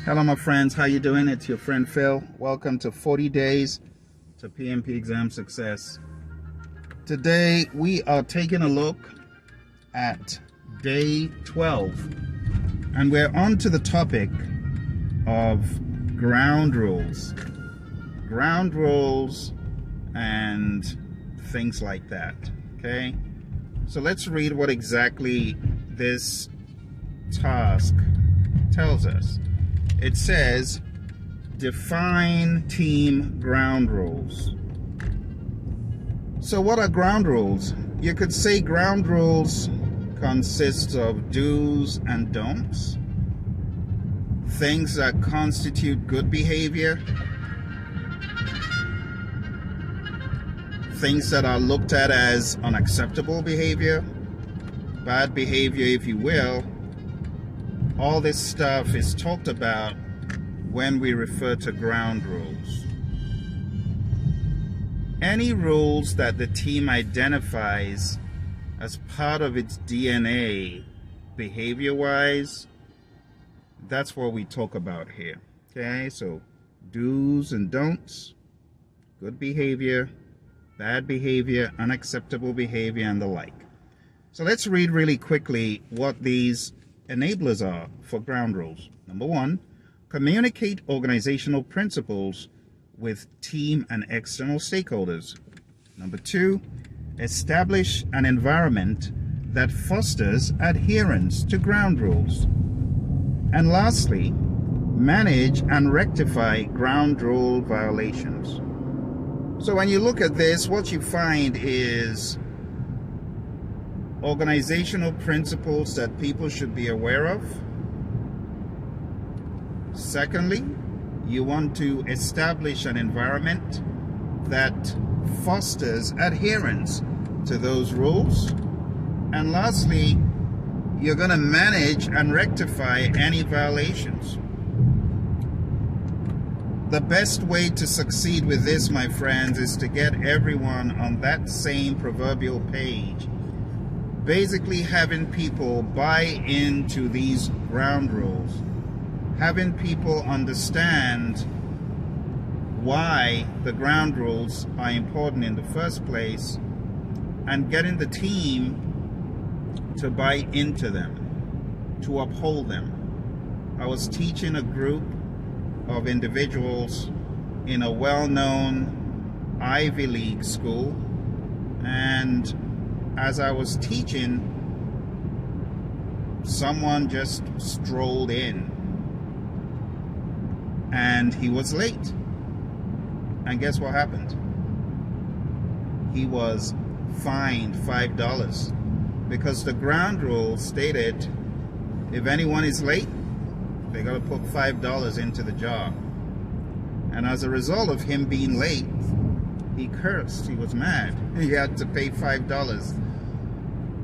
Hello my friends, how you doing? It's your friend Phil. Welcome to 40 Days to PMP Exam Success. Today we are taking a look at day 12 and we're on to the topic of ground rules. Ground rules and things like that, okay? So let's read what exactly this task tells us. It says, define team ground rules. So what are ground rules? You could say ground rules consist of do's and don'ts, things that constitute good behavior, things that are looked at as unacceptable behavior, bad behavior if you will. All this stuff is talked about when we refer to ground rules. Any rules that the team identifies as part of its DNA, behavior-wise, that's what we talk about here. Okay, so do's and don'ts, good behavior, bad behavior, unacceptable behavior, and the like. So let's read really quickly what these enablers are for ground rules. Number one, communicate organizational principles with team and external stakeholders. Number two, establish an environment that fosters adherence to ground rules. And lastly, manage and rectify ground rule violations. So when you look at this, what you find is organizational principles that people should be aware of. Secondly, you want to establish an environment that fosters adherence to those rules. And lastly, you're going to manage and rectify any violations. The best way to succeed with this, my friends, is to get everyone on that same proverbial page. Basically having people buy into these ground rules, having people understand why the ground rules are important in the first place, and getting the team to buy into them, to uphold them. I was teaching a group of individuals in a well-known Ivy League school, and as I was teaching, someone just strolled in and he was late. And guess what happened? He was fined $5 because the ground rule stated if anyone is late, they got to put $5 into the jar. And as a result of him being late, he cursed. He was mad. He had to pay $5.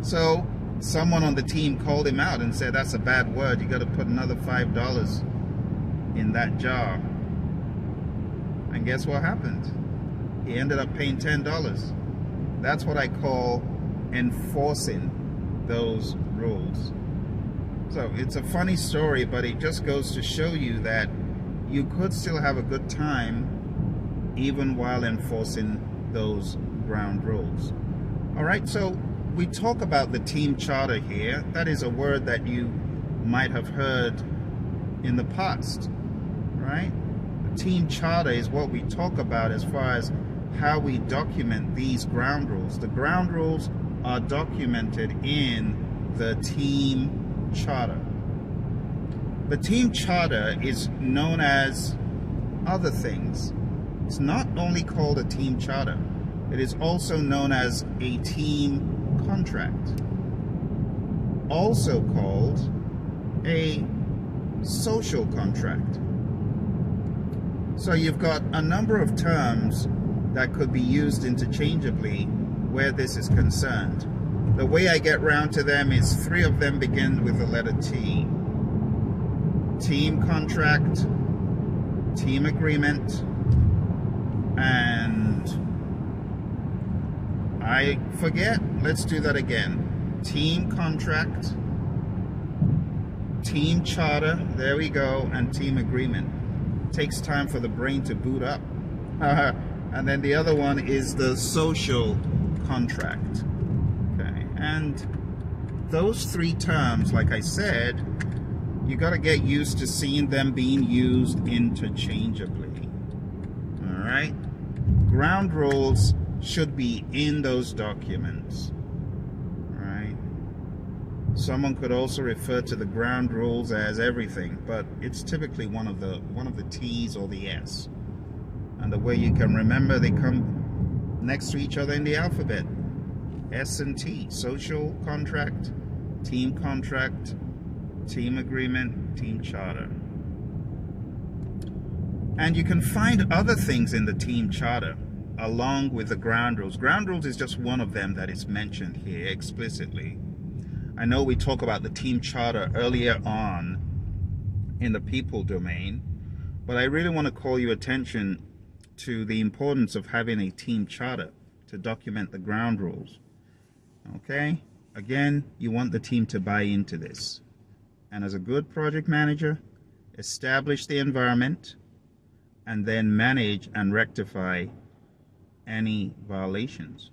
So someone on the team called him out and said, that's a bad word. You got to put another $5 in that jar. And guess what happened? He ended up paying $10. That's what I call enforcing those rules. So it's a funny story, but it just goes to show you that you could still have a good time even while enforcing those ground rules. All right, so we talk about the team charter here. That is a word that you might have heard in the past, right? The team charter is what we talk about as far as how we document these ground rules. The ground rules are documented in the team charter. The team charter is known as other things. It's not only called a team charter, it is also known as a team contract, also called a social contract. So you've got a number of terms that could be used interchangeably where this is concerned. The way I get round to them is 3 of them begin with the letter T. Team contract, team agreement, and I forget. Let's do that again. Team contract, Team charter, there we go, and team agreement. Takes time for the brain to boot up. And then the other one is the social contract. Okay, and those three terms, like I said, you got to get used to seeing them being used interchangeably. All right, ground rules should be in those documents. Right. Someone could also refer to the ground rules as everything, but it's typically one of the T's or the S. And the way you can remember, they come next to each other in the alphabet. S and T, social contract, team contract, team agreement, team charter. And you can find other things in the team charter along with the ground rules. Ground rules is just one of them that is mentioned here explicitly. I know we talk about the team charter earlier on in the people domain, but I really want to call your attention to the importance of having a team charter to document the ground rules. Okay? Again, you want the team to buy into this. And as a good project manager, establish the environment and then manage and rectify any violations.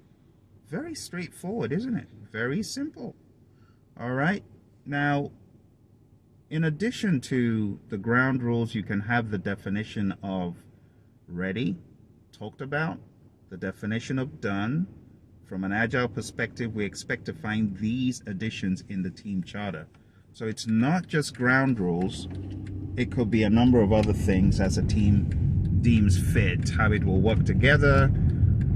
Very straightforward, isn't it? Very simple. All right. Now, in addition to the ground rules, you can have the definition of ready, talked about, the definition of done. From an Agile perspective, we expect to find these additions in the team charter. So it's not just ground rules. It could be a number of other things as a team deems fit, how it will work together,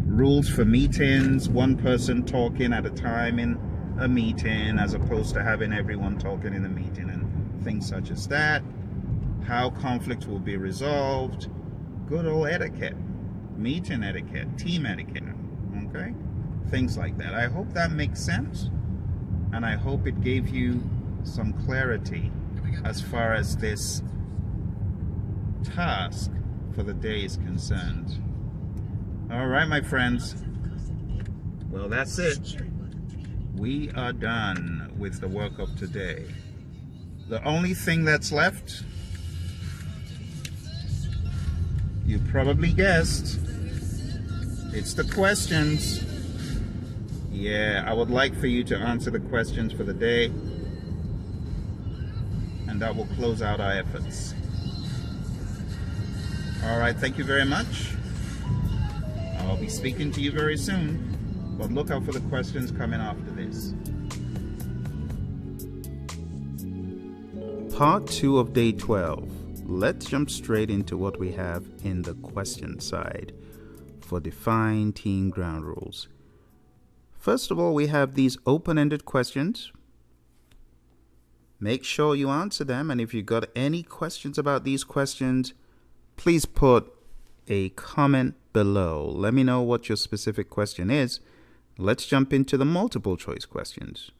rules for meetings, one person talking at a time in a meeting as opposed to having everyone talking in a meeting, and things such as that, how conflict will be resolved, good old etiquette, meeting etiquette, team etiquette, okay? Things like that. I hope that makes sense, and I hope it gave you some clarity as far as this task for the day is concerned. All right, my friends. Well, that's it. We are done with the work of today. The only thing that's left, you probably guessed, it's the questions. Yeah, I would like for you to answer the questions for the day, and that will close out our efforts. All right, thank you very much. I'll be speaking to you very soon, but look out for the questions coming after this. Part 2 of day 12. Let's jump straight into what we have in the question side for define team ground rules. First of all, we have these open-ended questions. Make sure you answer them, and if you've got any questions about these questions, please put a comment below. Let me know what your specific question is. Let's jump into the multiple choice questions.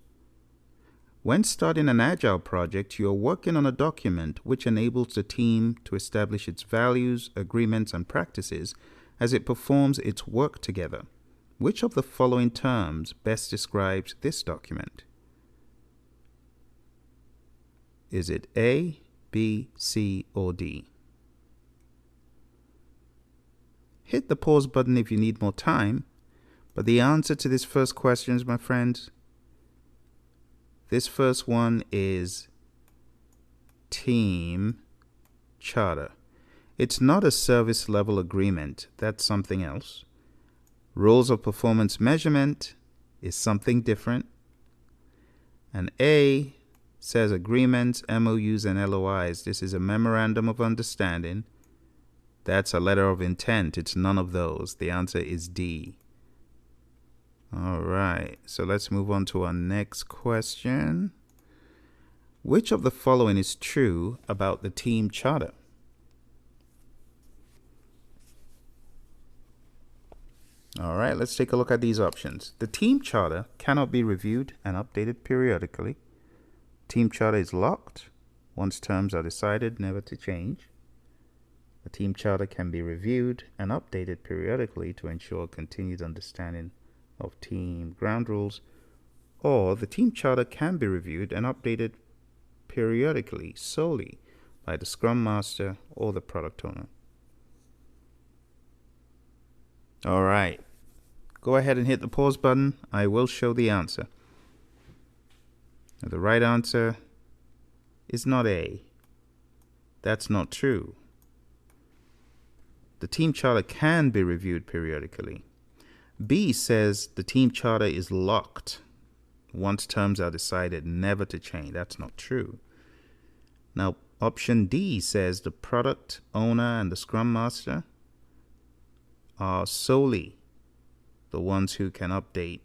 When starting an Agile project, you are working on a document which enables the team to establish its values, agreements, and practices as it performs its work together. Which of the following terms best describes this document? Is it A, B, C, or D? Hit the pause button if you need more time, but the answer to this first question, my friends, this first one is team charter. It's not a service level agreement. That's something else. Rules of performance measurement is something different. And A says agreements, MOUs, and LOIs. This is a memorandum of understanding. That's a letter of intent. It's none of those. The answer is D. All right, so let's move on to our next question. Which of the following is true about the team charter? All right, let's take a look at these options. The team charter cannot be reviewed and updated periodically. Team charter is locked. Once terms are decided, never to change. The team charter can be reviewed and updated periodically to ensure continued understanding of team ground rules, or the team charter can be reviewed and updated periodically solely by the Scrum Master or the Product Owner? All right. Go ahead and hit the pause button. I will show the answer. The right answer is not A. That's not true. The team charter can be reviewed periodically. B says the team charter is locked once terms are decided never to change. That's not true. Now, option D says the product owner and the Scrum Master are solely the ones who can update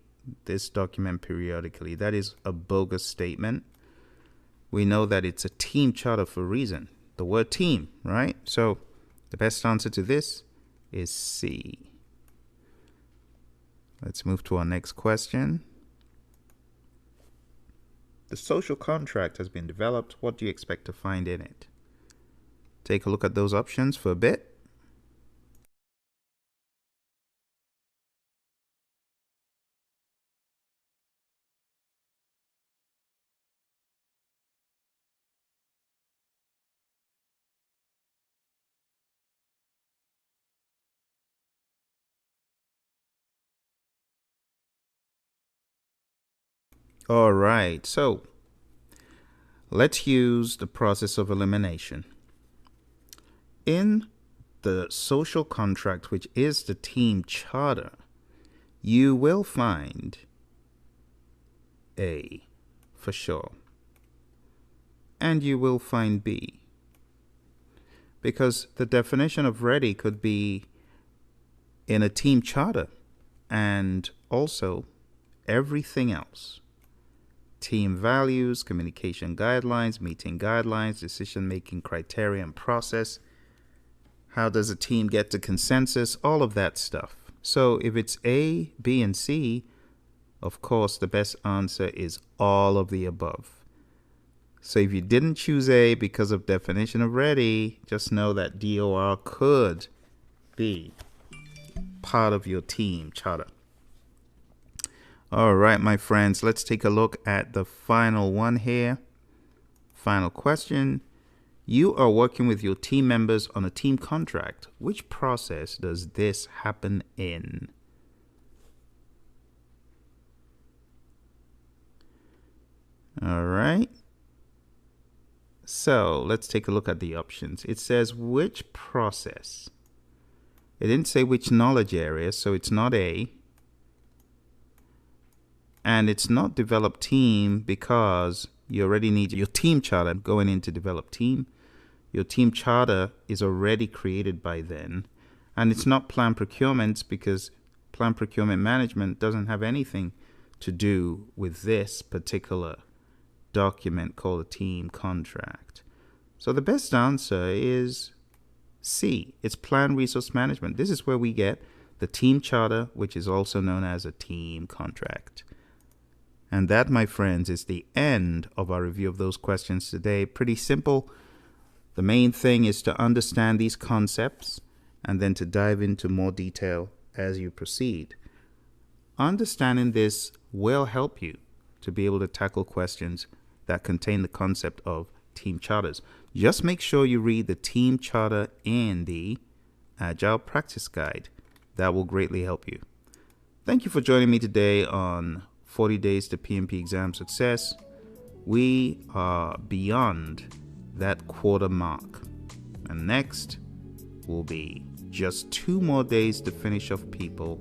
this document periodically. That is a bogus statement. We know that it's a team charter for a reason. The word team, right? So the best answer to this is C. Let's move to our next question. The social contract has been developed. What do you expect to find in it? Take a look at those options for a bit. All right, so let's use the process of elimination. In the social contract, which is the team charter, you will find A for sure, and you will find B, because the definition of ready could be in a team charter and also everything else. Team values, communication guidelines, meeting guidelines, decision-making criteria and process. How does a team get to consensus? All of that stuff. So if it's A, B, and C, of course, the best answer is all of the above. So if you didn't choose A because of definition of ready, just know that DOR could be part of your team charter. All right, my friends, let's take a look at the final one here. Final question. You are working with your team members on a team contract. Which process does this happen in? All right. So let's take a look at the options. It says which process. It didn't say which knowledge area, so it's not A. And it's not develop team because you already need your team charter going into develop team. Your team charter is already created by then. And it's not plan procurement because plan procurement management doesn't have anything to do with this particular document called a team contract. So the best answer is C. It's plan resource management. This is where we get the team charter, which is also known as a team contract. And that, my friends, is the end of our review of those questions today. Pretty simple. The main thing is to understand these concepts and then to dive into more detail as you proceed. Understanding this will help you to be able to tackle questions that contain the concept of team charters. Just make sure you read the team charter in the Agile Practice Guide. That will greatly help you. Thank you for joining me today on 40 Days to PMP Exam Success. We are beyond that quarter mark. And next will be just 2 more days to finish off people.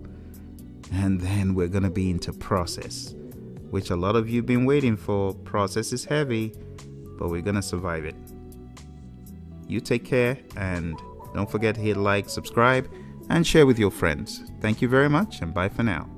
And then we're going to be into process, which a lot of you have been waiting for. Process is heavy, but we're going to survive it. You take care, and don't forget to hit like, subscribe, and share with your friends. Thank you very much, and bye for now.